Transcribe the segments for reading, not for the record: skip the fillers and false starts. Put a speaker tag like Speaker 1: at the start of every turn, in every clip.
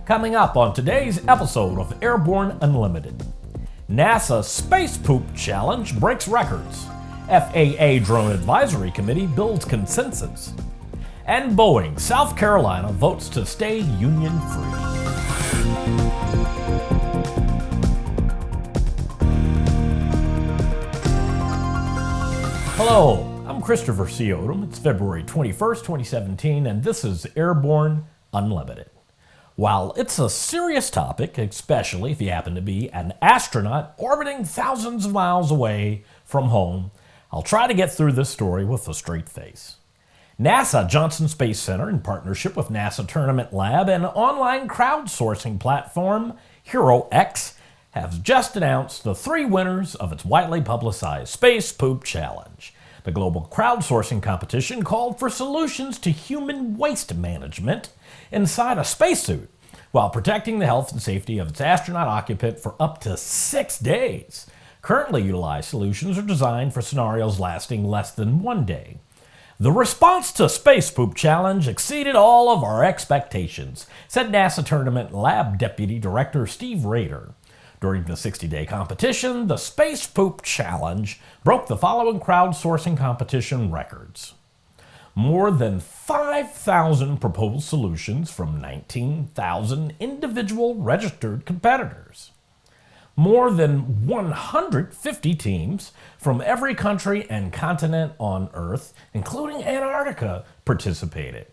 Speaker 1: Coming up on today's episode of Airborne Unlimited, NASA Space Poop Challenge breaks records, FAA Drone Advisory Committee builds consensus, and Boeing South Carolina votes to stay union-free. Hello, I'm Christopher C. Odom. It's February 21st, 2017, and this is Airborne Unlimited. While it's a serious topic, especially if you happen to be an astronaut orbiting thousands of miles away from home, I'll try to get through this story with a straight face. NASA Johnson Space Center, in partnership with NASA Tournament Lab and online crowdsourcing platform HeroX, has just announced the 3 winners of its widely publicized Space Poop Challenge. The global crowdsourcing competition called for solutions to human waste management inside a spacesuit while protecting the health and safety of its astronaut occupant for up to 6 days. Currently utilized solutions are designed for scenarios lasting less than 1 day. The response to Space Poop Challenge exceeded all of our expectations, said NASA Tournament Lab Deputy Director Steve Rader. During the 60-day competition, the Space Poop Challenge broke the following crowdsourcing competition records. More than 5,000 proposed solutions from 19,000 individual registered competitors. More than 150 teams from every country and continent on Earth, including Antarctica, participated.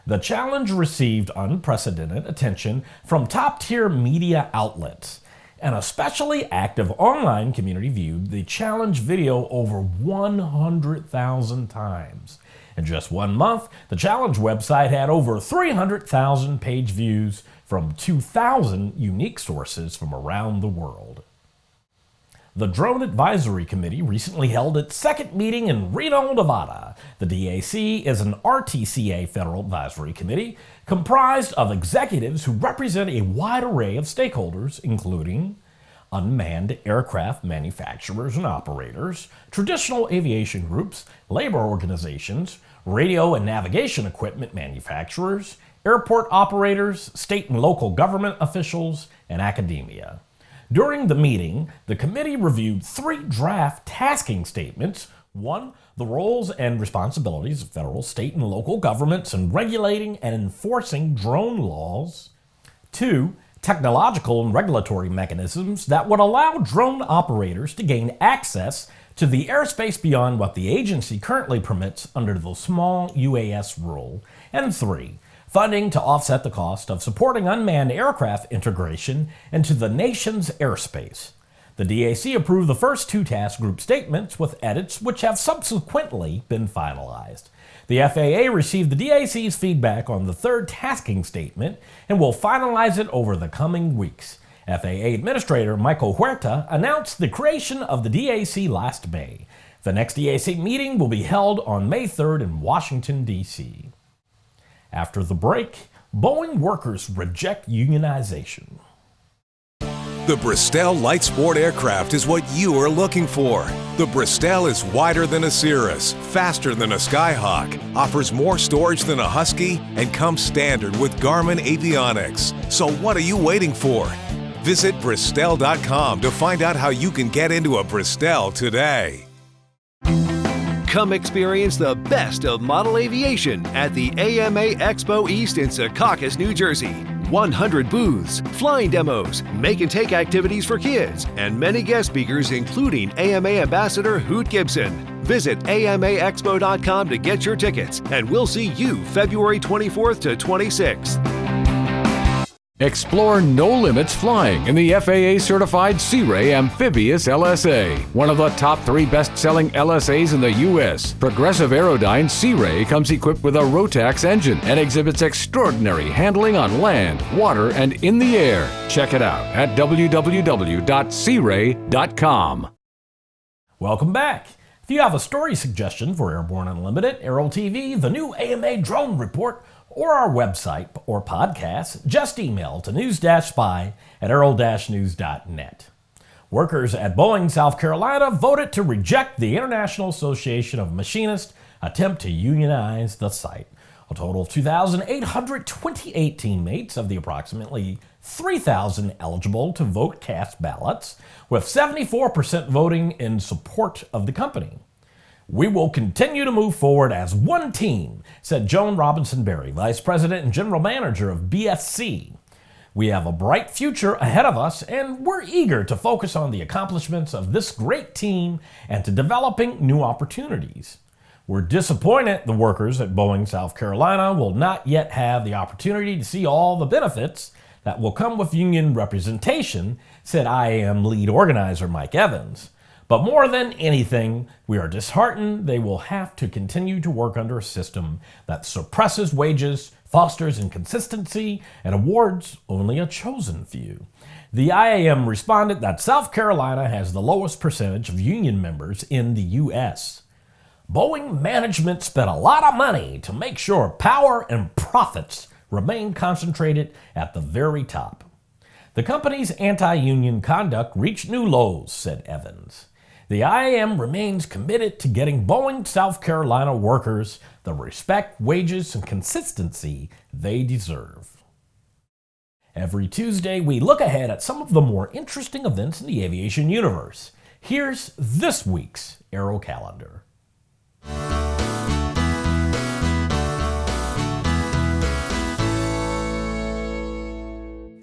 Speaker 1: The challenge received unprecedented attention from top-tier media outlets. An especially active online community viewed the challenge video over 100,000 times. In just 1 month, the challenge website had over 300,000 page views from 2,000 unique sources from around the world. The Drone Advisory Committee recently held its second meeting in Reno, Nevada. The DAC is an RTCA federal advisory committee comprised of executives who represent a wide array of stakeholders, including unmanned aircraft manufacturers and operators, traditional aviation groups, labor organizations, radio and navigation equipment manufacturers, airport operators, state and local government officials, and academia. During the meeting, the committee reviewed 3 draft tasking statements. 1, the roles and responsibilities of federal, state, and local governments in regulating and enforcing drone laws. 2, technological and regulatory mechanisms that would allow drone operators to gain access to the airspace beyond what the agency currently permits under the small UAS rule. And 3, funding to offset the cost of supporting unmanned aircraft integration into the nation's airspace. The DAC approved the first 2 task group statements with edits which have subsequently been finalized. The FAA received the DAC's feedback on the 3rd tasking statement and will finalize it over the coming weeks. FAA Administrator Michael Huerta announced the creation of the DAC last May. The next DAC meeting will be held on May 3rd in Washington, D.C. After the break, Boeing workers reject unionization.
Speaker 2: The Bristol Light Sport aircraft is what you are looking for. The Bristol is wider than a Cirrus, faster than a Skyhawk, offers more storage than a Husky, and comes standard with Garmin avionics. So what are you waiting for? Visit Bristol.com to find out how you can get into a Bristol today.
Speaker 3: Come experience the best of model aviation at the AMA Expo East in Secaucus, New Jersey. 100 booths, flying demos, make and take activities for kids, and many guest speakers including AMA Ambassador Hoot Gibson. Visit amaexpo.com to get your tickets, and we'll see you February 24th to 26th.
Speaker 4: Explore no-limits flying in the FAA-certified Sea Ray Amphibious LSA, one of the top 3 best-selling LSAs in the U.S. Progressive Aerodyne Sea Ray comes equipped with a Rotax engine and exhibits extraordinary handling on land, water, and in the air. Check it out at www.searay.com.
Speaker 1: Welcome back. If you have a story suggestion for Airborne Unlimited, Aero-TV, the new AMA Drone Report, or our website or podcast, just email to news-spy@aero-news.net. Workers at Boeing South Carolina voted to reject the International Association of Machinists' attempt to unionize the site. A total of 2,828 teammates of the approximately 3,000 eligible to vote cast ballots, with 74% voting in support of the company. "We will continue to move forward as one team," said Joan Robinson-Berry, Vice President and General Manager of BSC. "We have a bright future ahead of us, and we're eager to focus on the accomplishments of this great team and to developing new opportunities. We're disappointed the workers at Boeing South Carolina will not yet have the opportunity to see all the benefits that will come with union representation," said IAM lead organizer Mike Evans. "But more than anything, we are disheartened they will have to continue to work under a system that suppresses wages, fosters inconsistency, and awards only a chosen few." The IAM responded that South Carolina has the lowest percentage of union members in the U.S. "Boeing management spent a lot of money to make sure power and profits remain concentrated at the very top. The company's anti-union conduct reached new lows," said Evans. "The IAM remains committed to getting Boeing South Carolina workers the respect, wages, and consistency they deserve." Every Tuesday, we look ahead at some of the more interesting events in the aviation universe. Here's this week's Aero-Calendar.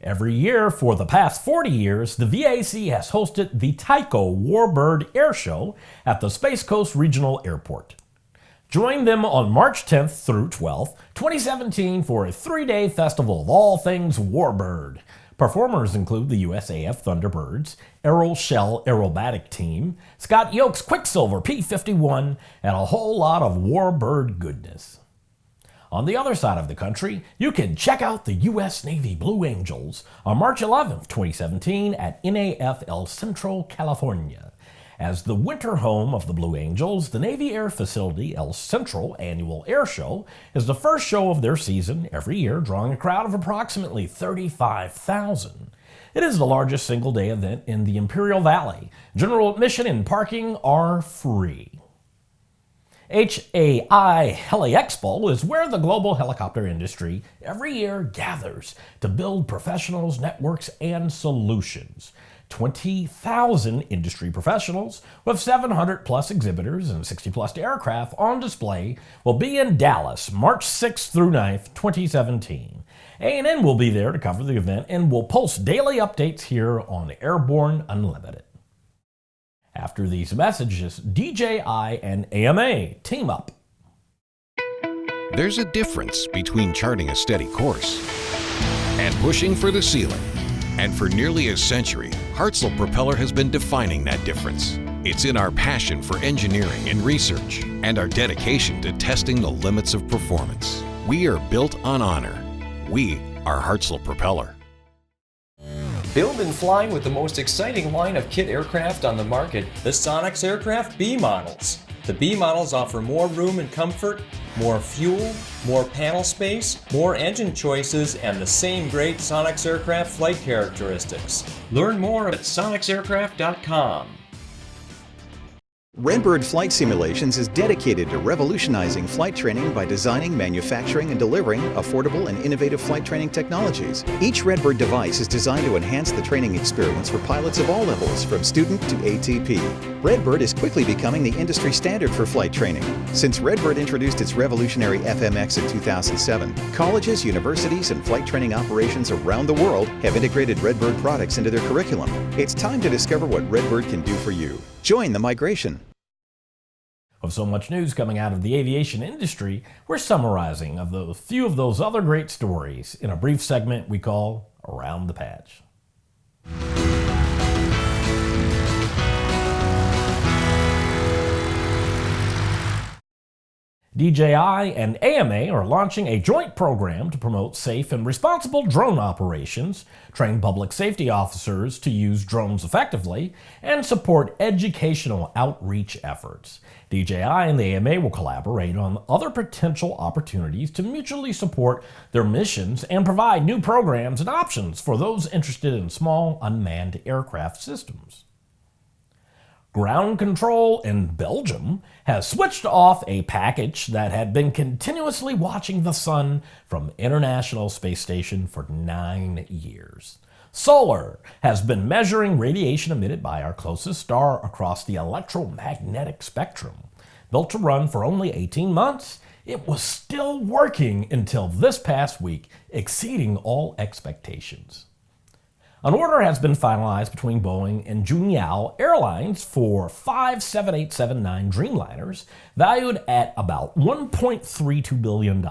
Speaker 1: Every year for the past 40 years, the VAC has hosted the Tyco Warbird Air Show at the Space Coast Regional Airport. Join them on March 10th through 12th, 2017 for a 3-day festival of all things Warbird. Performers include the USAF Thunderbirds, Aero Shell Aerobatic Team, Scott Yoke's Quicksilver P-51, and a whole lot of Warbird goodness. On the other side of the country, you can check out the U.S. Navy Blue Angels on March 11th, 2017 at NAF Central, California. As the winter home of the Blue Angels, the Navy Air Facility El Central Annual Air Show is the first show of their season every year, drawing a crowd of approximately 35,000. It is the largest single-day event in the Imperial Valley. General admission and parking are free. HAI Heli Expo is where the global helicopter industry every year gathers to build professionals, networks, and solutions. 20,000 industry professionals with 700 plus exhibitors and 60 plus aircraft on display will be in Dallas March 6th through 9th, 2017. A&N will be there to cover the event and will post daily updates here on Airborne Unlimited. After these messages, DJI and AMA team up.
Speaker 2: There's a difference between charting a steady course and pushing for the ceiling. And for nearly a century, Hartzell Propeller has been defining that difference. It's in our passion for engineering and research and our dedication to testing the limits of performance. We are built on honor. We are Hartzell Propeller.
Speaker 5: Build and fly with the most exciting line of kit aircraft on the market, the Sonex Aircraft B models. The B models offer more room and comfort, more fuel, more panel space, more engine choices, and the same great Sonex Aircraft flight characteristics. Learn more at sonexaircraft.com.
Speaker 6: Redbird Flight Simulations is dedicated to revolutionizing flight training by designing, manufacturing, and delivering affordable and innovative flight training technologies. Each Redbird device is designed to enhance the training experience for pilots of all levels, from student to ATP. Redbird is quickly becoming the industry standard for flight training. Since Redbird introduced its revolutionary FMX in 2007, colleges, universities, and flight training operations around the world have integrated Redbird products into their curriculum. It's time to discover what Redbird can do for you. Join the migration.
Speaker 1: With so much news coming out of the aviation industry, we're summarizing a few of those other great stories in a brief segment we call Around the Patch. DJI and AMA are launching a joint program to promote safe and responsible drone operations, train public safety officers to use drones effectively, and support educational outreach efforts. DJI and the AMA will collaborate on other potential opportunities to mutually support their missions and provide new programs and options for those interested in small unmanned aircraft systems. Ground control in Belgium has switched off a package that had been continuously watching the sun from International Space Station for 9 years. Solar has been measuring radiation emitted by our closest star across the electromagnetic spectrum. Built to run for only 18 months, it was still working until this past week, exceeding all expectations. An order has been finalized between Boeing and Juneyao Airlines for 5 7879 Dreamliners, valued at about $1.32 billion.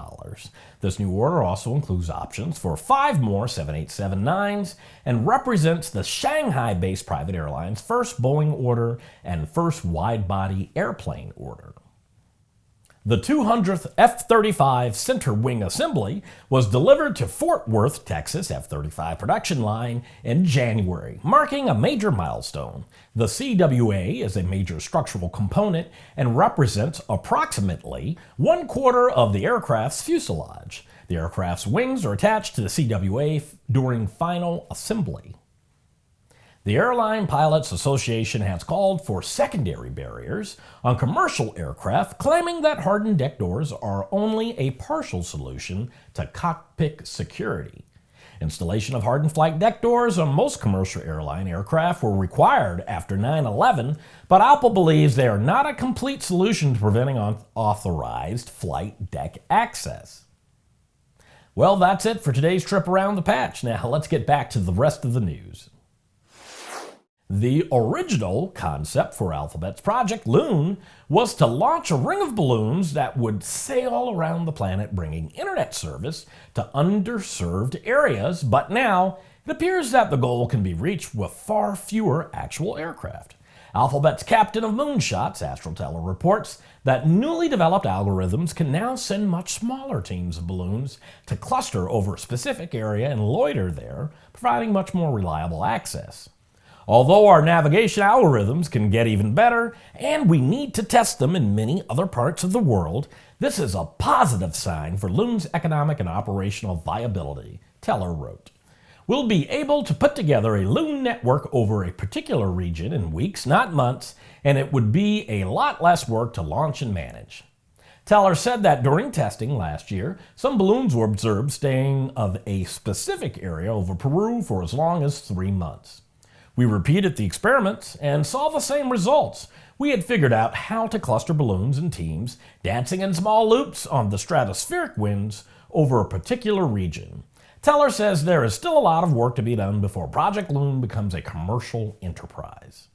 Speaker 1: This new order also includes options for 5 more 7879s and represents the Shanghai-based private airline's first Boeing order and first wide-body airplane order. The 200th F-35 center wing assembly was delivered to Fort Worth, Texas F-35 production line in January, marking a major milestone. The CWA is a major structural component and represents approximately 1/4 of the aircraft's fuselage. The aircraft's wings are attached to the CWA during final assembly. The Airline Pilots Association has called for secondary barriers on commercial aircraft, claiming that hardened deck doors are only a partial solution to cockpit security. Installation of hardened flight deck doors on most commercial airline aircraft were required after 9/11, but ALPA believes they are not a complete solution to preventing unauthorized flight deck access. Well, that's it for today's trip around the patch. Now let's get back to the rest of the news. The original concept for Alphabet's Project Loon was to launch a ring of balloons that would sail around the planet, bringing internet service to underserved areas, but now it appears that the goal can be reached with far fewer actual aircraft. Alphabet's captain of moonshots, AstroTeller, reports that newly developed algorithms can now send much smaller teams of balloons to cluster over a specific area and loiter there, providing much more reliable access. Although our navigation algorithms can get even better, and we need to test them in many other parts of the world, this is a positive sign for Loon's economic and operational viability, Teller wrote. We'll be able to put together a Loon network over a particular region in weeks, not months, and it would be a lot less work to launch and manage. Teller said that during testing last year, some balloons were observed staying of a specific area over Peru for as long as 3 months. We repeated the experiments and saw the same results. We had figured out how to cluster balloons in teams, dancing in small loops on the stratospheric winds over a particular region. Teller says there is still a lot of work to be done before Project Loon becomes a commercial enterprise.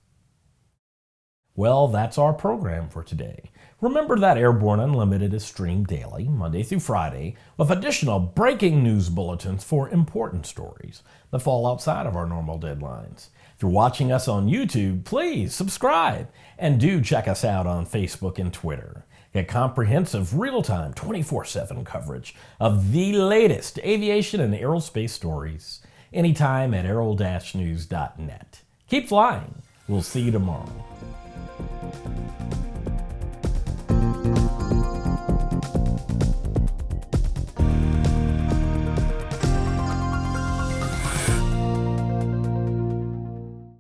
Speaker 1: Well, that's our program for today. Remember that Airborne Unlimited is streamed daily, Monday through Friday, with additional breaking news bulletins for important stories that fall outside of our normal deadlines. If you're watching us on YouTube, please subscribe, and do check us out on Facebook and Twitter. Get comprehensive, real-time, 24/7 coverage of the latest aviation and aerospace stories anytime at aero-news.net. Keep flying. We'll see you tomorrow.